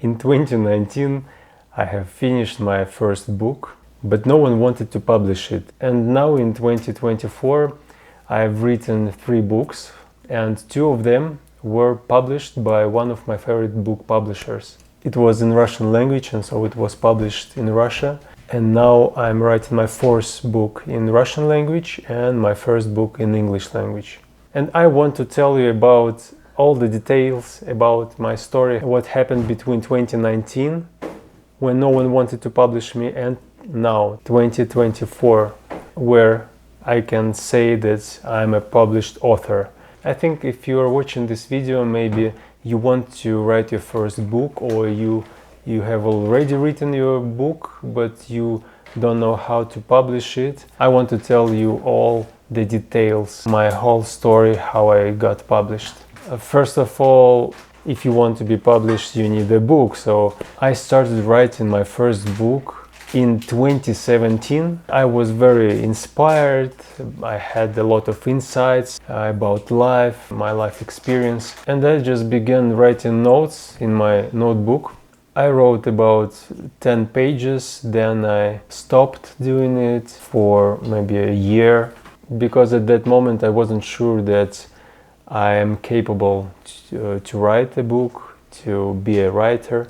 In 2019, I have finished my first book, but no one wanted to publish it. And now in 2024, I have written 3 books, and 2 of them were published by one of my favorite book publishers. It was in Russian language, and so it was published in Russia. And now I'm writing my 4th book in Russian language and my 1st book in English language. And I want to tell you about all the details about my story, what happened between 2019, when no one wanted to publish me, and now 2024, where I can say that I'm a published author. I think if you are watching this video, maybe you want to write your first book, or you have already written your book, but you don't know how to publish it. I want to tell you all the details, my whole story, how I got published. First of all, if you want to be published, you need a book. So I started writing my first book in 2017. I was very inspired. I had a lot of insights about life, my life experience, and I just began writing notes in my notebook. I wrote about 10 pages, then I stopped doing it for maybe a year, because at that moment I wasn't sure that I am capable to write a book, to be a writer.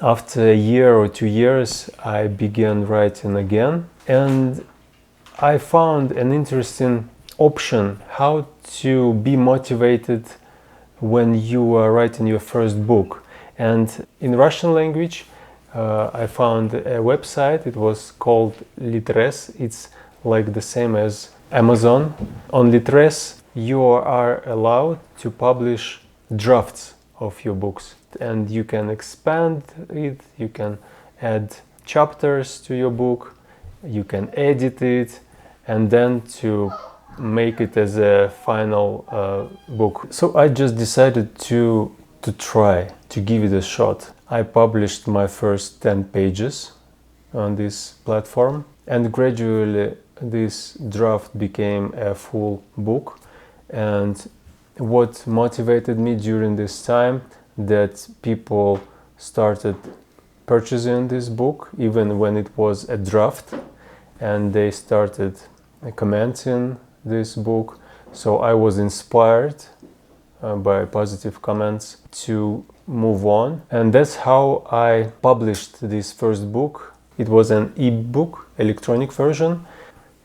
After a year or 2 years, I began writing again, and I found an interesting option how to be motivated when you are writing your first book. And in Russian language, I found a website. It was called Litres. It's like the same as Amazon. On Litres, you are allowed to publish drafts of your books, and you can expand it, you can add chapters to your book, you can edit it, and then to make it as a final book. So I just decided to try, to give it a shot. I published my first 10 pages on this platform, and gradually this draft became a full book. And what motivated me during this time, that people started purchasing this book even when it was a draft, and they started commenting this book. So I was inspired by positive comments to move on, and that's how I published this first book. It was an e-book, electronic version.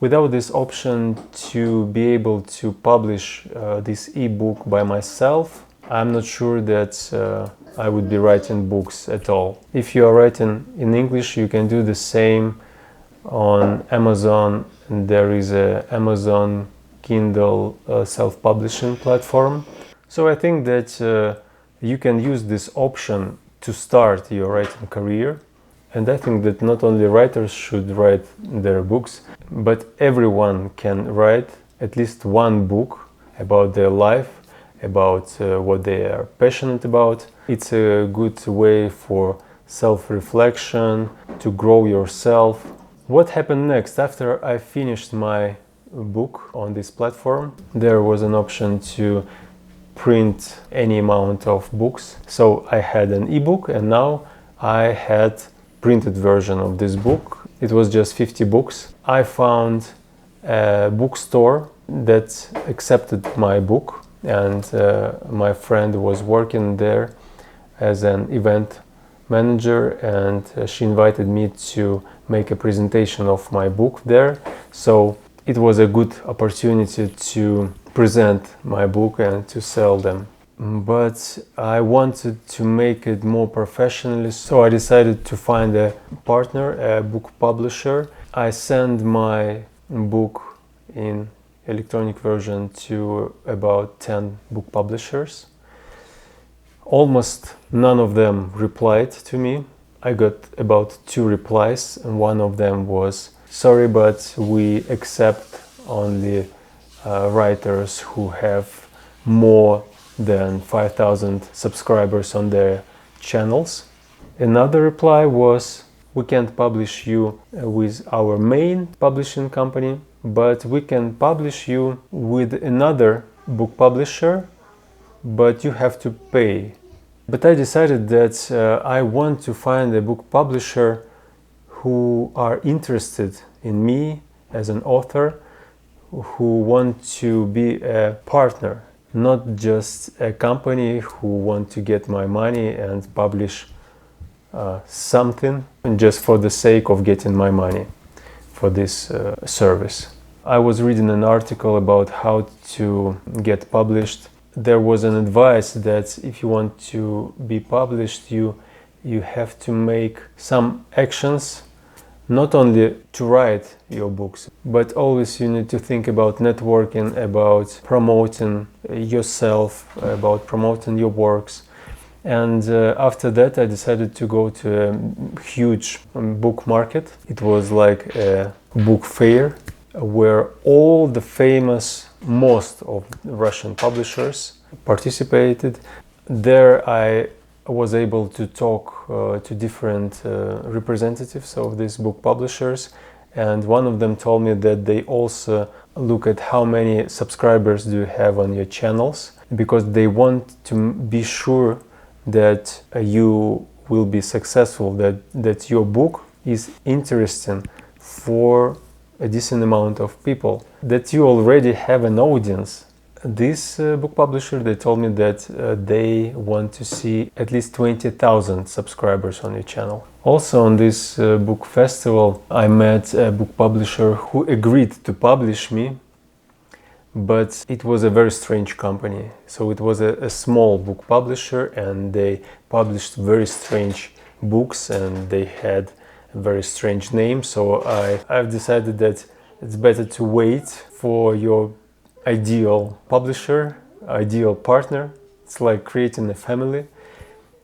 Without this option to be able to publish this e-book by myself, I'm not sure that I would be writing books at all. If you are writing in English, you can do the same on Amazon. There is a Amazon Kindle self-publishing platform. So I think that you can use this option to start your writing career. And I think that not only writers should write their books, but everyone can write at least one book about their life, about what they are passionate about. It's a good way for self-reflection, to grow yourself. What happened next? After I finished my book on this platform, there was an option to print any amount of books. So I had an ebook, and now I had printed version of this book. It was just 50 books. I found a bookstore that accepted my book, and my friend was working there as an event manager, and she invited me to make a presentation of my book there. So it was a good opportunity to present my book and to sell them. But I wanted to make it more professionally, so I decided to find a partner, a book publisher. I sent my book in electronic version to about 10 book publishers. Almost none of them replied to me. I got about 2 replies, and one of them was, "Sorry, but we accept only writers who have more than 5,000 subscribers on their channels." Another reply was, "We can't publish you with our main publishing company, but we can publish you with another book publisher, but you have to pay But I decided that I want to find a book publisher who are interested in me as an author, who want to be a partner, not just a company who want to get my money and publish something just for the sake of getting my money for this service. I was reading an article about how to get published. There was an advice that if you want to be published, you have to make some actions, not only to write your books, but always you need to think about networking, about promoting yourself, about promoting your works. And after that, I decided to go to a huge book market. It was like a book fair where all the famous, most of Russian publishers participated. There I was able to talk to different representatives of these book publishers, and one of them told me that they also look at how many subscribers do you have on your channels, because they want to be sure that you will be successful, that your book is interesting for a decent amount of people, that you already have an audience. This book publisher, they told me that they want to see at least 20,000 subscribers on your channel. Also on this book festival, I met a book publisher who agreed to publish me, but it was a very strange company. So it was a small book publisher, and they published very strange books, and they had a very strange name. So I've decided that it's better to wait for your ideal publisher, ideal partner. It's like creating a family.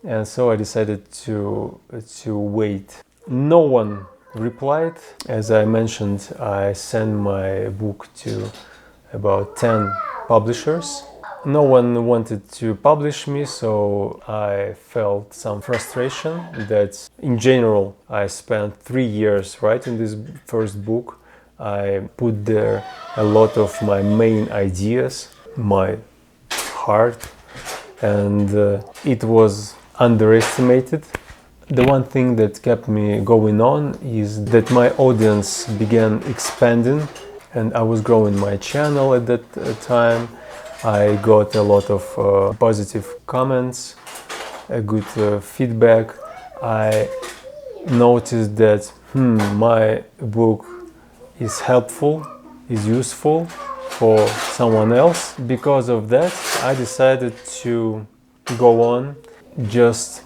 And so I decided to wait. No one replied. As I mentioned, I sent my book to about 10 publishers. No one wanted to publish me, so I felt some frustration that in general I spent 3 years writing this first book. I put there a lot of my main ideas, my heart, and it was underestimated. The one thing that kept me going on is that my audience began expanding, and I was growing my channel at that time. I got a lot of positive comments, a good feedback. I noticed that my book is helpful, is useful for someone else. Because of that, I decided to go on, just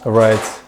write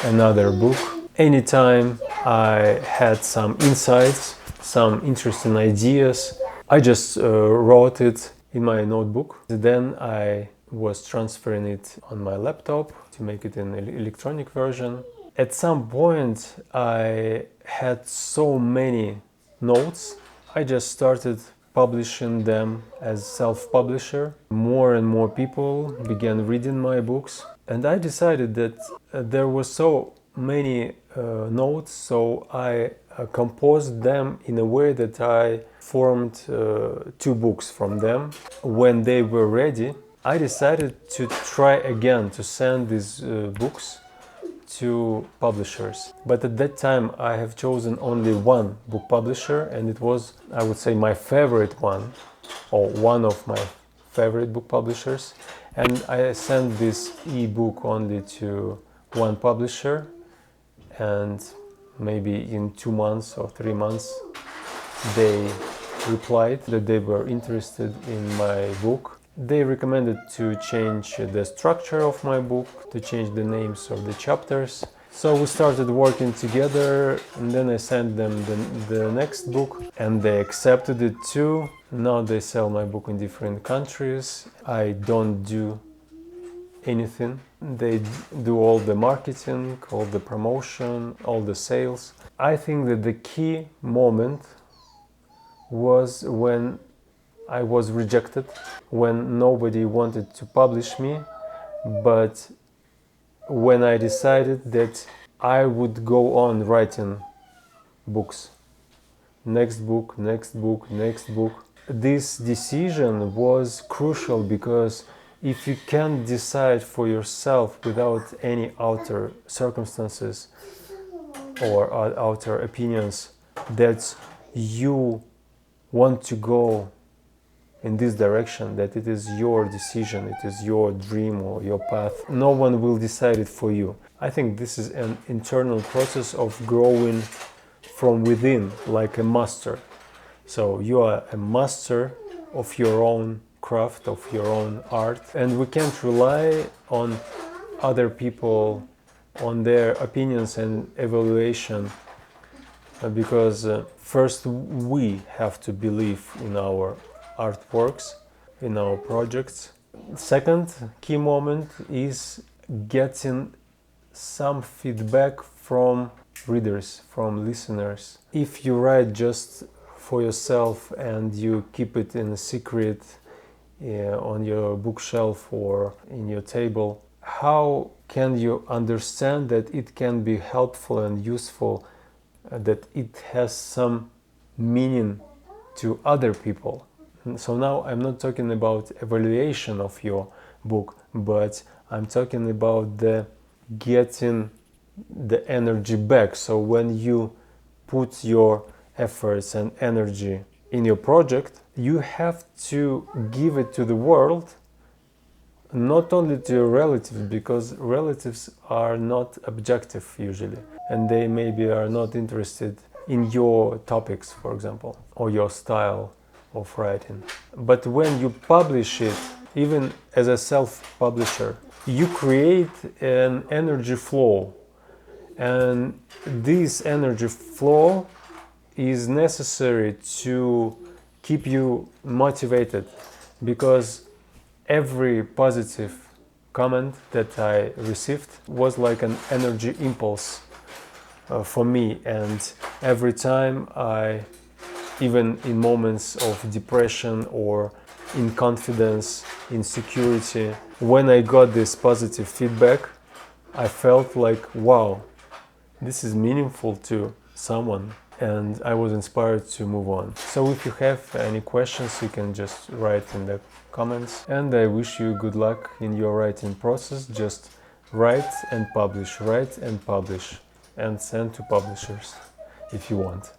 another book. Anytime I had some insights, some interesting ideas, I just wrote it in my notebook. Then I was transferring it on my laptop to make it an electronic version. At some point I had so many notes. I just started publishing them as self-publisher. More and more people began reading my books, and I decided that there were so many notes, so I composed them in a way that I formed 2 books from them. When they were ready, I decided to try again to send these books to publishers. But at that time I have chosen only one book publisher, and it was, I would say, my favorite one, or one of my favorite book publishers. And I sent this e-book only to one publisher, and maybe in 2 months or 3 months they replied that they were interested in my book. They recommended to change the structure of my book, to change the names of the chapters. So we started working together, and then I sent them the next book, and they accepted it too. Now they sell my book in different countries. I don't do anything. They do all the marketing, all the promotion, all the sales. I think that the key moment was when I was rejected, when nobody wanted to publish me, but when I decided that I would go on writing books. Next book, next book, next book. This decision was crucial because If you can decide for yourself without any outer circumstances or outer opinions that you want to go in this direction, that it is your decision, it is your dream or your path, no one will decide it for you. I think this is an internal process of growing from within, like a master. So you are a master of your own craft, of your own art, and we can't rely on other people, on their opinions and evaluation, because first we have to believe in our artworks, in our projects. Second key moment is getting some feedback from readers, from listeners. If you write just for yourself and you keep it in a secret on your bookshelf or in your table, how can you understand that it can be helpful and useful, that it has some meaning to other people? So now I'm not talking about evaluation of your book, but I'm talking about the getting the energy back. So when you put your efforts and energy in your project, you have to give it to the world, not only to your relatives, because relatives are not objective usually, and they maybe are not interested in your topics, for example, or your style of writing. But when you publish it, even as a self-publisher, you create an energy flow, and this energy flow is necessary to keep you motivated, because every positive comment that I received was like an energy impulse for me, and every time even in moments of depression or in confidence, insecurity, when I got this positive feedback, I felt like, wow, this is meaningful to someone, and I was inspired to move on. So if you have any questions, you can just write in the comments, and I wish you good luck in your writing process. Just write and publish, and send to publishers if you want.